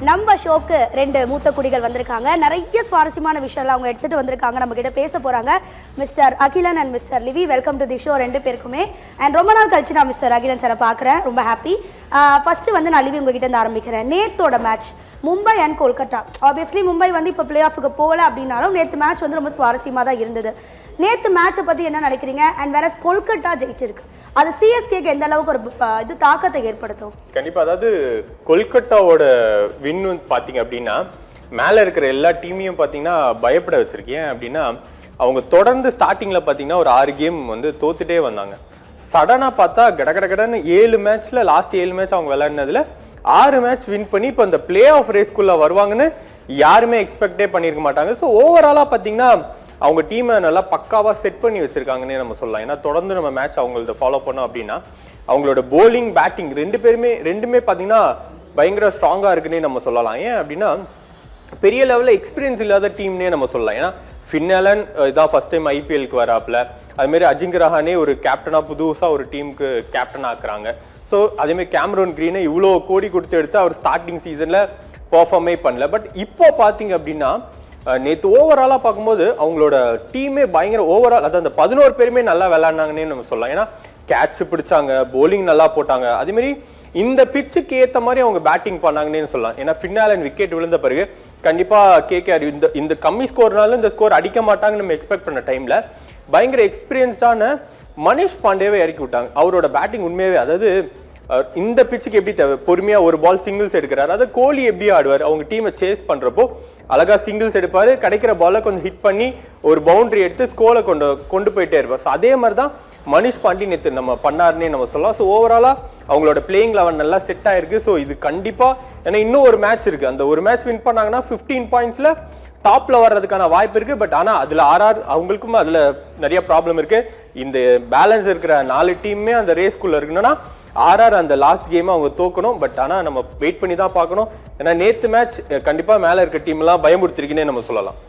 நம்ம ஷோக்கு 2 மூத்த குடிகள் வந்திருக்காங்க. நிறைய சுவாரஸ்யமான விஷயம்லாம் அவங்க எடுத்துட்டு வந்திருக்காங்க. நம்ம கிட்ட பேச போறாங்க. Mister Akilan and mister Livy, welcome to the show 2 பேருக்குமே. அண்ட் ரொம்ப நாள் கழிச்சு நான் மிஸ்டர் அகிலன் சாரை பார்க்குறேன், ரொம்ப ஹாப்பி. ஃபர்ஸ்ட் வந்து நான் லிவி உங்ககிட்ட இருந்து ஆரம்பிக்கிறேன். நேத்தோட match Mumbai and Kolkata. Obviously Mumbai வந்து இப்போ பிளே ஆஃபுக்கு போகல அப்படின்னாலும் நேற்று மேட்ச் வந்து ரொம்ப சுவாரஸ்யமாக தான் இருந்தது. நேற்று மேட்சை பற்றி என்ன நினைக்கிறீங்க? அண்ட் வேற கொல்கட்டா ஜெயிச்சிருக்கு, அது சிஎஸ்கேக்கு எந்த அளவுக்கு ஒரு இது தாக்கத்தை ஏற்படுத்தும்? கண்டிப்பா. அதாவது கொல்கட்டாவோட வின் பாத்தீங்க அப்படின்னா மேல இருக்கிற எல்லா டீமையும் பாத்தீங்கன்னா பயப்பட வச்சிருக்கேன். அப்படின்னா அவங்க தொடர்ந்து ஸ்டார்டிங்ல பாத்தீங்கன்னா ஒரு 6 கேம் வந்து தோத்துட்டே வந்தாங்க. சடனா பார்த்தா கடகடன்னு 7 மேட்ச்ல லாஸ்ட் 7 மேட்ச் அவங்க விளையாடினதுல 6 மேட்ச் வின் பண்ணி இப்போ இந்த பிளே ஆஃப் ரேஸ்குள்ள வருவாங்கன்னு யாருமே எக்ஸ்பெக்டே பண்ணியிருக்க மாட்டாங்க. ஸோ ஓவராலா பாத்தீங்கன்னா அவங்க டீமை நல்லா பக்காவா செட் பண்ணி வச்சிருக்காங்கன்னே நம்ம சொல்லலாம். ஏன்னா தொடர்ந்து நம்ம மேட்ச் அவங்களத ஃபாலோ பண்ணோம் அப்படின்னா அவங்களோட போலிங் பேட்டிங் ரெண்டுமே பாத்தீங்கன்னா பயங்கர ஸ்ட்ராங்கா இருக்குன்னே நம்ம சொல்லலாம். ஏன் அப்படின்னா பெரிய லெவலில் எக்ஸ்பீரியன்ஸ் இல்லாத டீம்னே நம்ம சொல்லலாம். ஏன்னா ஃபின் ஆலன் இதான் ஃபர்ஸ்ட் டைம் ஐபிஎல்க்கு வராப்புல, அதுமாரி அஜிங்க ரஹானே ஒரு கேப்டனா புதுசாக ஒரு டீமுக்கு கேப்டன் ஆக்குறாங்க. ஸோ அதேமாதிரி கேமரோன் கிரீனை இவ்வளோ கோடி கொடுத்து எடுத்து அவர் ஸ்டார்டிங் சீசன்ல பெர்ஃபார்மே பண்ணல. பட் இப்போ பார்த்தீங்க அப்படின்னா நேற்று ஓவராலாக பார்க்கும்போது அவங்களோட டீமே பயங்கர ஓவரால், அதாவது அந்த 11 பேருமே நல்லா விளையாடினாங்கன்னே நம்ம சொல்லலாம். ஏன்னா கேட்ச் பிடிச்சாங்க, போலிங் நல்லா போட்டாங்க, அதேமாரி இந்த பிச்சுக்கு ஏற்ற மாதிரி அவங்க பேட்டிங் பண்ணாங்கன்னு சொல்லலாம். ஏன்னா ஃபின்னாலன் விக்கெட் விழுந்த பிறகு கண்டிப்பா கேகேஆர் இந்த கம்மி ஸ்கோர்னாலும் இந்த ஸ்கோர் அடிக்க மாட்டாங்கன்னு நம்ம எக்ஸ்பெக்ட் பண்ண டைம்ல பயங்கர எக்ஸ்பீரியன்ஸ்டான மனிஷ் பாண்டேவை இறக்கி விட்டாங்க. அவரோட பேட்டிங் உண்மையாவே, அதாவது இந்த பிச்சுக்கு எப்படி தேவை, பொறுமையா ஒரு பால் சிங்கிள்ஸ் எடுக்கிறாரு. அதாவது கோலி எப்படி ஆடுவார், அவங்க டீமை சேஸ் பண்றப்போ அழகா சிங்கிள்ஸ் எடுப்பாரு, கிடைக்கிற பாலை கொஞ்சம் ஹிட் பண்ணி ஒரு பவுண்டரி எடுத்து ஸ்கோரை கொண்டு போயிட்டே இருப்பார். ஸோ அதே மாதிரி தான் மனிஷ் பாண்டி நேற்று நம்ம பண்ணாருன்னே நம்ம சொல்லலாம். ஸோ ஓவராலா அவங்களோட பிளேயிங் லெவன் நல்லா செட் ஆயிருக்கு. ஸோ இது கண்டிப்பா, ஏன்னா இன்னும் ஒரு மேட்ச் இருக்கு, அந்த ஒரு மேட்ச் வின் பண்ணாங்கன்னா 15 பாயிண்ட்ஸ்ல டாப்ல வர்றதுக்கான வாய்ப்பு இருக்கு. பட் ஆனா அதுல ஆர்ஆர் அவங்களுக்கும் அதுல நிறைய ப்ராப்ளம் இருக்கு. இந்த பேலன்ஸ் இருக்கிற 4 டீமுமே அந்த ரேஸ்குள்ள இருக்குன்னா ஆர்ஆர் அந்த லாஸ்ட் கேம் அவங்க தோக்கணும். பட் ஆனா நம்ம வெயிட் பண்ணி தான் பார்க்கணும். ஏன்னா நேத்து மேட்ச் கண்டிப்பா மேல இருக்க டீம் எல்லாம் பயமுறுத்திருக்குன்னே நம்ம சொல்லலாம்.